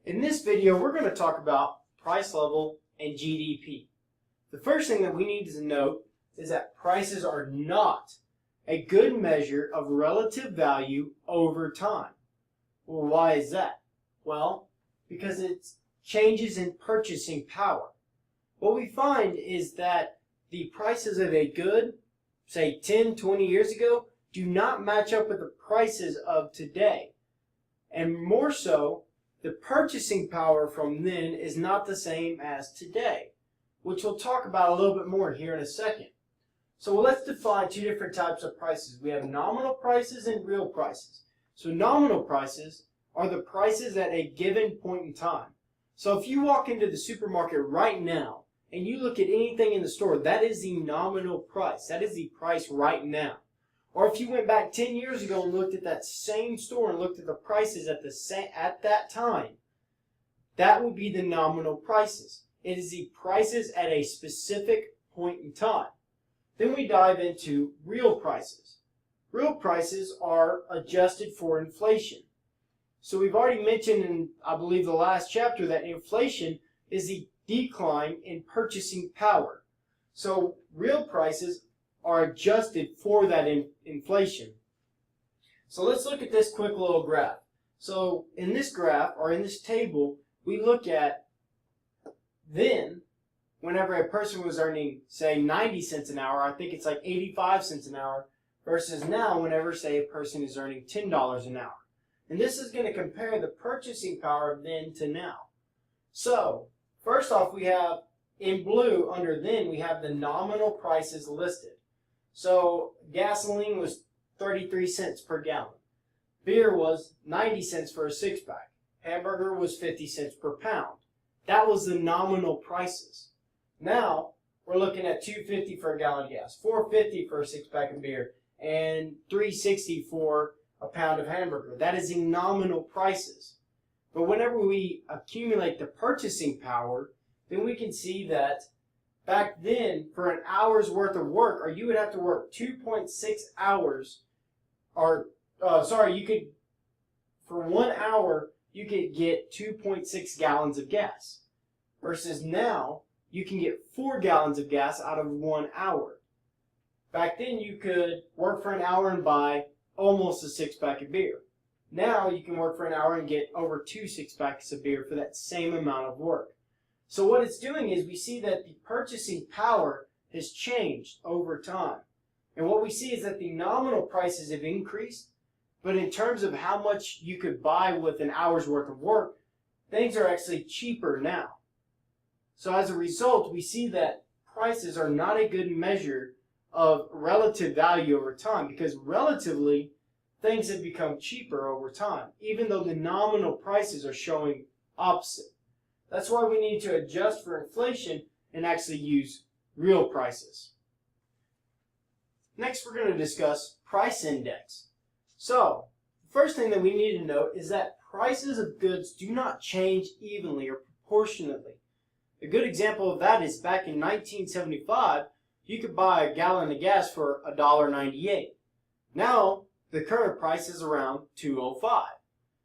In this video, we're going to talk about price level and GDP. The first thing that we need to note is that prices are not a good measure of relative value over time. Well, why is that? Well, because it's changes in purchasing power. What we find is that the prices of a good, say 10, 20 years ago, do not match up with the prices of today. And more so, the purchasing power from then is not the same as today, which we'll talk about a little bit more here in a second. So let's define two different types of prices. We have nominal prices and real prices. So nominal prices are the prices at a given point in time. So if you walk into the supermarket right now and you look at anything in the store, that is the nominal price. That is the price right now. Or if you went back 10 years ago and looked at that same store and looked at the prices at that time, that would be the nominal prices. It is the prices at a specific point in time. Then we dive into real prices. Real prices are adjusted for inflation. So we've already mentioned in, I believe, the last chapter that inflation is the decline in purchasing power. So real prices are adjusted for that inflation. So let's look at this quick little graph. So in this graph, or in this table, we look at then, whenever a person was earning, say, 90 cents an hour, I think it's like 85 cents an hour, versus now whenever, say, a person is earning $10 an hour. And this is going to compare the purchasing power of then to now. So, first off, we have, in blue, under then, we have the nominal prices listed. So, gasoline was 33 cents per gallon. Beer was 90 cents for a six-pack. Hamburger was 50 cents per pound. That was the nominal prices. Now, we're looking at $2.50 for a gallon of gas, $4.50 for a six-pack of beer, and $3.60 for a pound of hamburger. That is the nominal prices. But whenever we accumulate the purchasing power, then we can see that back then, for an hour's worth of work, or you would have to work 2.6 hours, or, for 1 hour, you could get 2.6 gallons of gas. Versus now, you can get 4 gallons of gas out of 1 hour. Back then, you could work for an hour and buy almost a six-pack of beer. Now, you can work for an hour and get over 2 six-packs of beer for that same amount of work. So what it's doing is we see that the purchasing power has changed over time. And what we see is that the nominal prices have increased, but in terms of how much you could buy with an hour's worth of work, things are actually cheaper now. So as a result, we see that prices are not a good measure of relative value over time, because relatively, things have become cheaper over time, even though the nominal prices are showing opposite. That's why we need to adjust for inflation and actually use real prices. Next, we're going to discuss price index. So, the first thing that we need to note is that prices of goods do not change evenly or proportionately. A good example of that is back in 1975, you could buy a gallon of gas for $1.98. Now, the current price is around $2.05.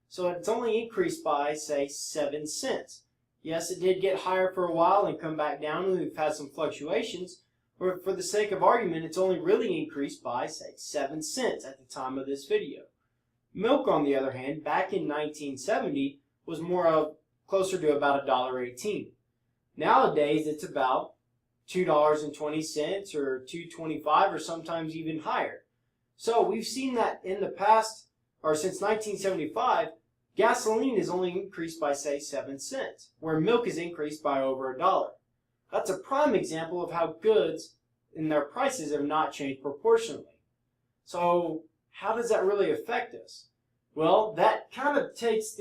So it's only increased by, say, 7 cents. Yes, it did get higher for a while and come back down, and we've had some fluctuations. But for the sake of argument, it's only really increased by, say, 7 cents at the time of this video. Milk, on the other hand, back in 1970, was closer to about $1.18. Nowadays, it's about $2.20 or $2.25 or sometimes even higher. So we've seen that in the past, or since 1975, gasoline is only increased by, say, 7 cents, where milk is increased by over $1. That's a prime example of how goods and their prices have not changed proportionally. So how does that really affect us? Well, that kind of takes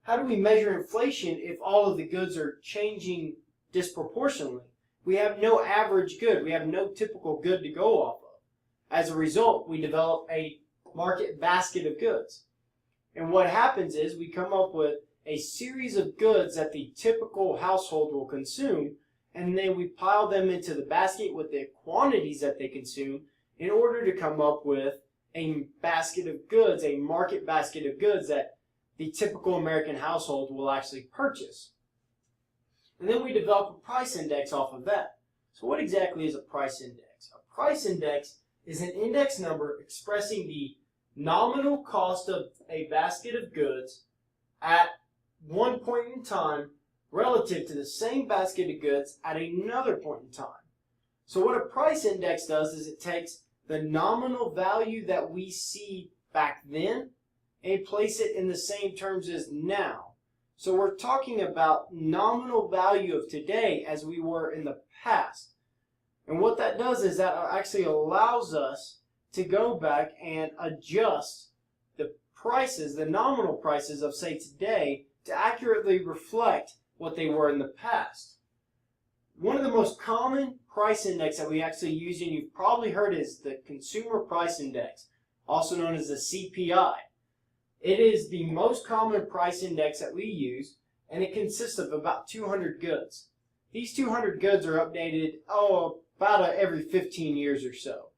how do we measure inflation if all of the goods are changing disproportionately? We have no average good. We have no typical good to go off of. As a result, we develop a market basket of goods. And what happens is we come up with a series of goods that the typical household will consume, and then we pile them into the basket with the quantities that they consume in order to come up with a basket of goods, a market basket of goods that the typical American household will actually purchase. And then we develop a price index off of that. So what exactly is a price index? A price index is an index number expressing the nominal cost of a basket of goods at one point in time relative to the same basket of goods at another point in time. So what a price index does is it takes the nominal value that we see back then and place it in the same terms as now. So we're talking about nominal value of today as we were in the past. And what that does is that actually allows us to go back and adjust the prices, the nominal prices of, say, today, to accurately reflect what they were in the past. One of the most common price index that we actually use, and you've probably heard, is the Consumer Price Index, also known as the CPI. It is the most common price index that we use, and it consists of about 200 goods. These 200 goods are updated, about every 15 years or so.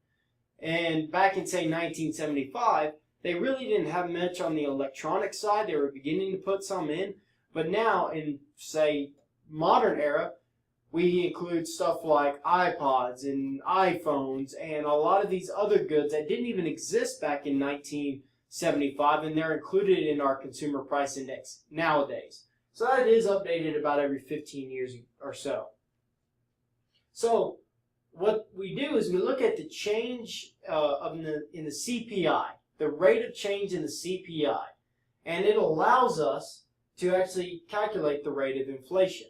And back in, say, 1975, they really didn't have much on the electronic side. They were beginning to put some in. But now, in, say, modern era, we include stuff like iPods and iPhones and a lot of these other goods that didn't even exist back in 1975, and they're included in our Consumer Price Index nowadays. So that is updated about every 15 years or so. So what we do is we look at the change in the CPI, the rate of change in the CPI, and it allows us to actually calculate the rate of inflation.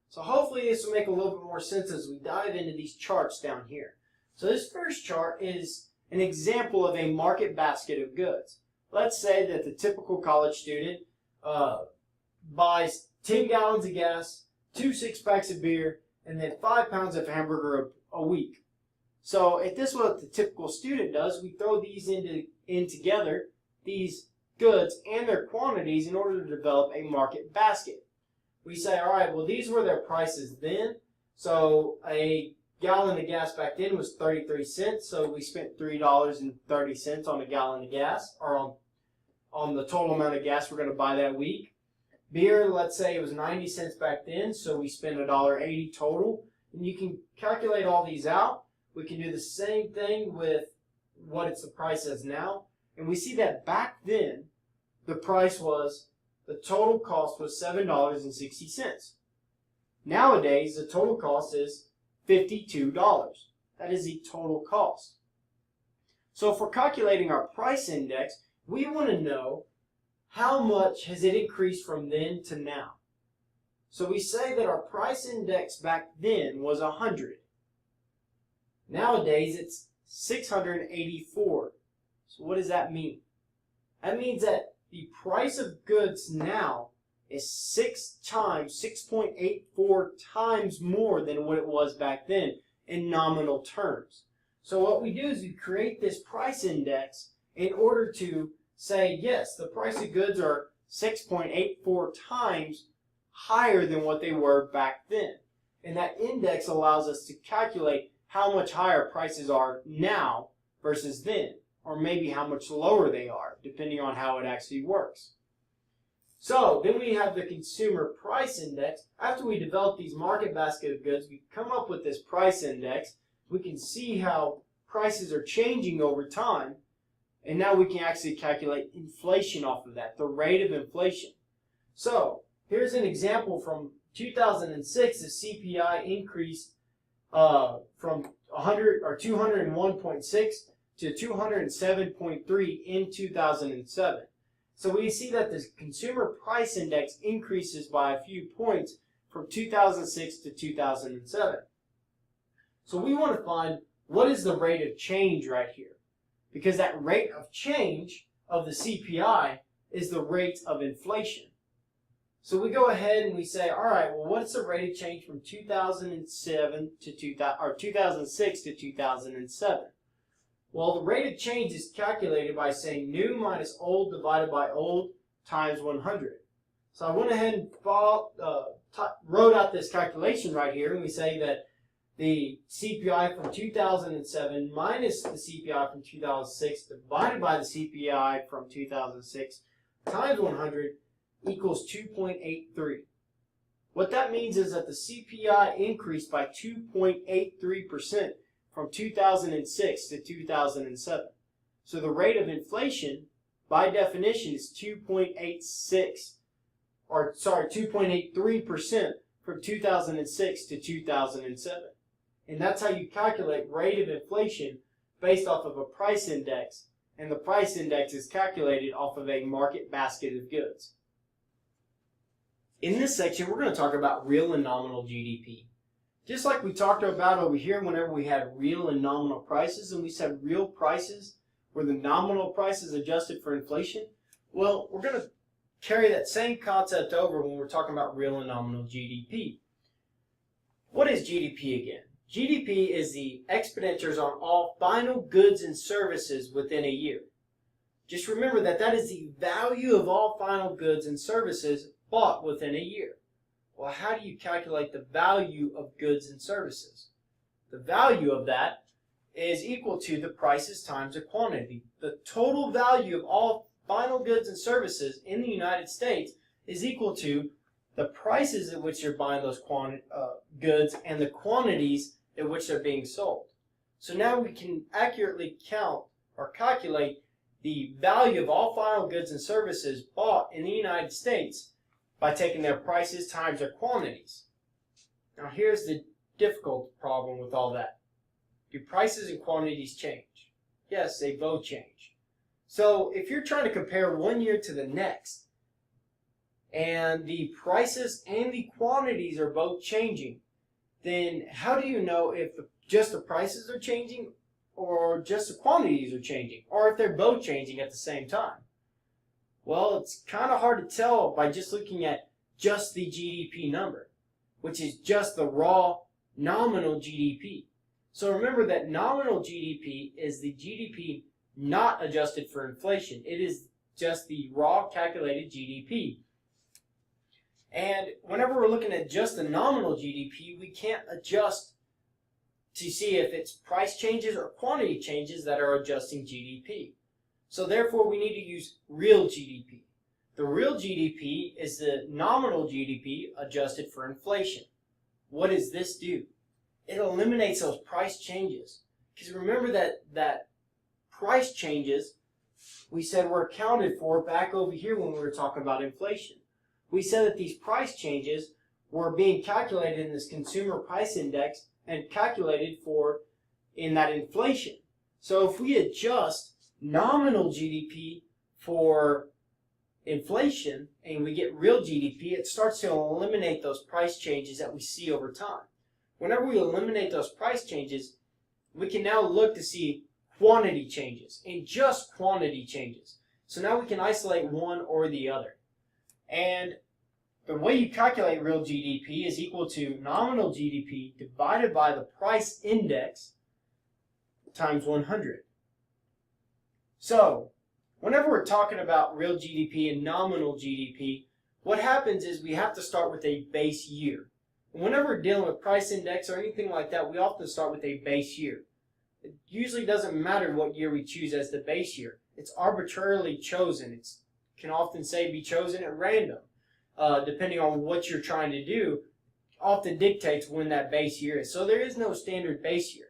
So hopefully this will make a little bit more sense as we dive into these charts down here. So this first chart is an example of a market basket of goods. Let's say that the typical college student buys 10 gallons of gas, 2 6-packs of beer, and then 5 pounds of hamburger a week. So if this is what the typical student does, we throw these in together, these goods and their quantities, in order to develop a market basket. We say, all right, well, these were their prices then. So a gallon of gas back then was 33 cents. So we spent $3.30 on a gallon of gas, or on the total amount of gas we're going to buy that week. Beer, let's say it was 90 cents back then, so we spent $1.80 total. And you can calculate all these out. We can do the same thing with what it's the price is now. And we see that back then, the total cost was $7.60. Nowadays, the total cost is $52. That is the total cost. So if we're calculating our price index, we want to know how much has it increased from then to now. So we say that our price index back then was 100. Nowadays, it's 684. So what does that mean? That means that the price of goods now is 6.84 times more than what it was back then in nominal terms. So what we do is we create this price index in order to say, yes, the price of goods are 6.84 times higher than what they were back then. And that index allows us to calculate how much higher prices are now versus then, or maybe how much lower they are, depending on how it actually works. So then we have the Consumer Price Index. After we develop these market basket of goods, we come up with this price index. We can see how prices are changing over time, and now we can actually calculate inflation off of that, the rate of inflation. So here's an example from 2006. The CPI increased from 201.6 to 207.3 in 2007. So we see that the Consumer Price Index increases by a few points from 2006 to 2007. So we want to find what is the rate of change right here, because that rate of change of the CPI is the rate of inflation. So we go ahead and we say, all right, well, what's the rate of change from 2006 to 2007? Well, the rate of change is calculated by saying new minus old divided by old times 100. So I went ahead and wrote out this calculation right here, and we say that the CPI from 2007 minus the CPI from 2006 divided by the CPI from 2006 times 100 equals 2.83. What that means is that the CPI increased by 2.83% from 2006 to 2007. So the rate of inflation, by definition, is 2.83% from 2006 to 2007. And that's how you calculate rate of inflation based off of a price index. And the price index is calculated off of a market basket of goods. In this section, we're going to talk about real and nominal GDP. Just like we talked about over here whenever we had real and nominal prices, and we said real prices were the nominal prices adjusted for inflation. Well, we're going to carry that same concept over when we're talking about real and nominal GDP. What is GDP again? GDP is the expenditures on all final goods and services within a year. Just remember that that is the value of all final goods and services bought within a year. Well, how do you calculate the value of goods and services? The value of that is equal to the prices times the quantity. The total value of all final goods and services in the United States is equal to the prices at which you're buying those goods and the quantities at which they're being sold. So now we can accurately count or calculate the value of all final goods and services bought in the United States by taking their prices times their quantities. Now here's the difficult problem with all that. Do prices and quantities change? Yes, they both change. So if you're trying to compare one year to the next, and the prices and the quantities are both changing, then how do you know if just the prices are changing or just the quantities are changing, or if they're both changing at the same time? Well, it's kind of hard to tell by just looking at just the GDP number, which is just the raw nominal GDP. So remember that nominal GDP is the GDP not adjusted for inflation. It is just the raw calculated GDP. And whenever we're looking at just the nominal GDP, we can't adjust to see if it's price changes or quantity changes that are adjusting GDP. So therefore, we need to use real GDP. The real GDP is the nominal GDP adjusted for inflation. What does this do? It eliminates those price changes. Because remember that price changes, we said were accounted for back over here when we were talking about inflation. We said that these price changes were being calculated in this consumer price index and calculated for in that inflation. So if we adjust nominal GDP for inflation and we get real GDP, it starts to eliminate those price changes that we see over time. Whenever we eliminate those price changes, we can now look to see quantity changes and just quantity changes. So now we can isolate one or the other. And the way you calculate real GDP is equal to nominal GDP divided by the price index times 100. So, whenever we're talking about real GDP and nominal GDP, what happens is we have to start with a base year. And whenever we're dealing with price index or anything like that, we often start with a base year. It usually doesn't matter what year we choose as the base year. It's arbitrarily chosen. It can often say be chosen at random. Depending on what you're trying to do, often dictates when that base year is. So there is no standard base year.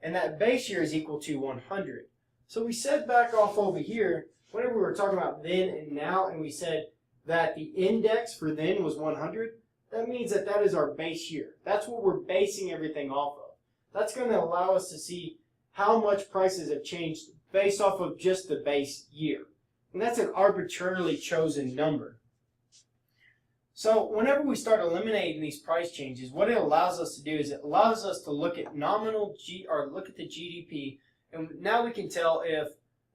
And that base year is equal to 100. So we said back off over here, whenever we were talking about then and now, and we said that the index for then was 100, that means that that is our base year. That's what we're basing everything off of. That's going to allow us to see how much prices have changed based off of just the base year. And that's an arbitrarily chosen number. So whenever we start eliminating these price changes, what it allows us to do is it allows us to look at look at the GDP, and now we can tell if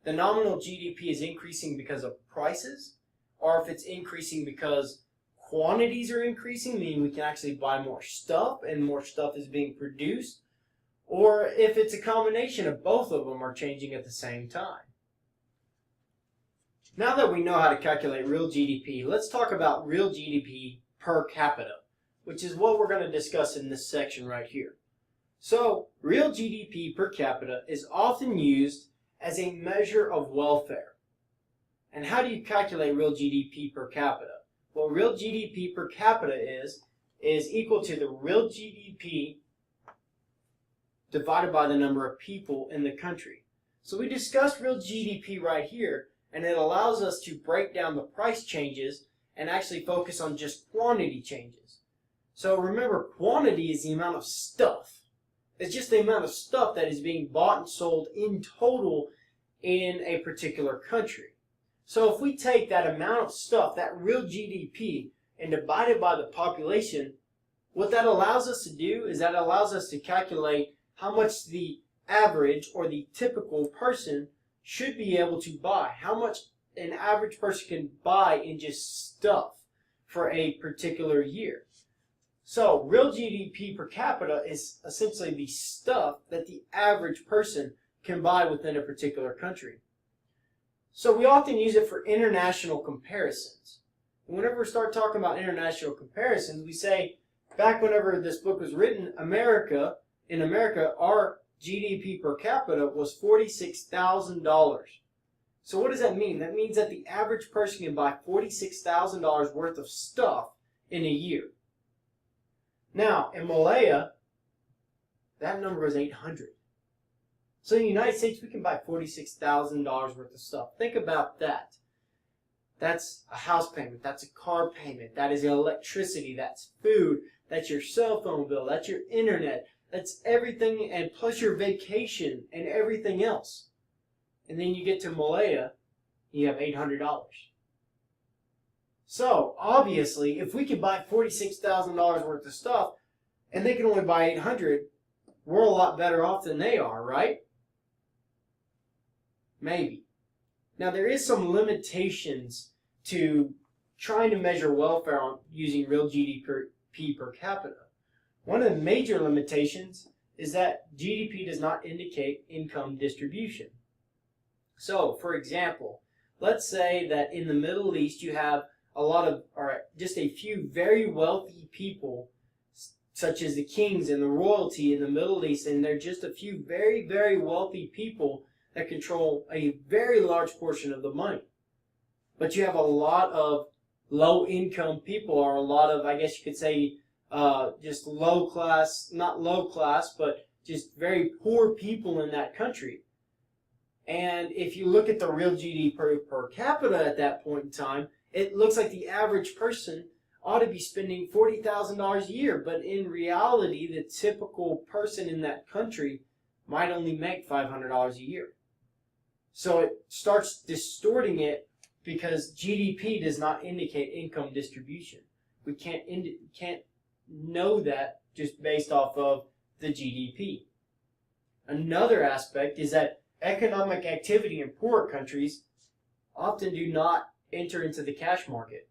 the nominal GDP is increasing because of prices, or if it's increasing because quantities are increasing, meaning we can actually buy more stuff and more stuff is being produced, or if it's a combination of both of them are changing at the same time. Now that we know how to calculate real GDP, let's talk about real GDP per capita, which is what we're going to discuss in this section right here. So, real GDP per capita is often used as a measure of welfare. And how do you calculate real GDP per capita? Well, real GDP per capita is equal to the real GDP divided by the number of people in the country. So we discussed real GDP right here, and it allows us to break down the price changes and actually focus on just quantity changes. So remember, quantity is the amount of stuff. It's just the amount of stuff that is being bought and sold in total in a particular country. So if we take that amount of stuff, that real GDP, and divide it by the population, what that allows us to do is that allows us to calculate how much the average or the typical person should be able to buy, how much an average person can buy in just stuff for a particular year. So real GDP per capita is essentially the stuff that the average person can buy within a particular country. So we often use it for international comparisons. And whenever we start talking about international comparisons, we say, back whenever this book was written, in America, our GDP per capita was $46,000. So what does that mean? That means that the average person can buy $46,000 worth of stuff in a year. Now, in Malaya, that number is 800. So in the United States, we can buy $46,000 worth of stuff. Think about that. That's a house payment. That's a car payment. That is electricity. That's food. That's your cell phone bill. That's your internet. That's everything, and plus your vacation and everything else. And then you get to Malaya, you have $800. So, obviously, if we could buy $46,000 worth of stuff, and they can only buy $800, we're a lot better off than they are, right? Maybe. Now, there is some limitations to trying to measure welfare using real GDP per capita. One of the major limitations is that GDP does not indicate income distribution. So, for example, let's say that in the Middle East you have just a few very wealthy people, such as the kings and the royalty in the Middle East, and they're just a few very, very wealthy people that control a very large portion of the money. But you have a lot of low-income people, or a lot of, I guess you could say, just low class, not low class, but just very poor people in that country. And if you look at the real GDP per capita at that point in time, it looks like the average person ought to be spending $40,000 a year, but in reality, the typical person in that country might only make $500 a year. So it starts distorting it because GDP does not indicate income distribution. We can't know that just based off of the GDP. Another aspect is that economic activity in poorer countries often do not enter into the cash market.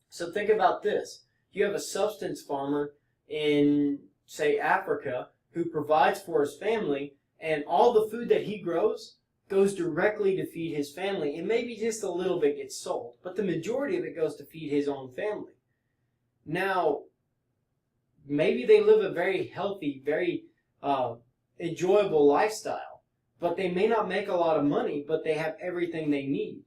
So think about this. You have a subsistence farmer in, say, Africa who provides for his family, and all the food that he grows goes directly to feed his family, and maybe just a little bit gets sold, but the majority of it goes to feed his own family. Now, maybe they live a very healthy, very enjoyable lifestyle, but they may not make a lot of money, but they have everything they need.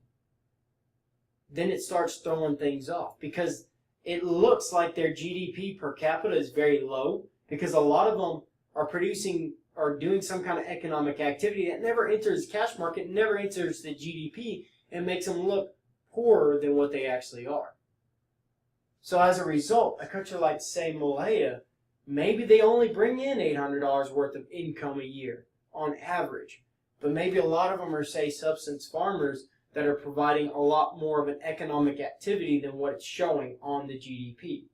Then it starts throwing things off because it looks like their GDP per capita is very low because a lot of them are producing or doing some kind of economic activity that never enters the cash market, never enters the GDP, and makes them look poorer than what they actually are. So as a result, a country like, say, Malaya, maybe they only bring in $800 worth of income a year on average, but maybe a lot of them are, say, subsistence farmers that are providing a lot more of an economic activity than what it's showing on the GDP.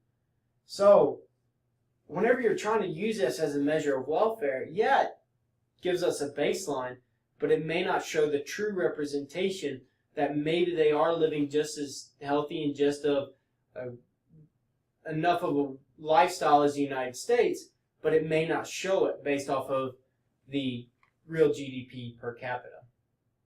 So, whenever you're trying to use this as a measure of welfare, yeah, it gives us a baseline, but it may not show the true representation that maybe they are living just as healthy and just enough of a lifestyle as the United States, but it may not show it based off of the real GDP per capita.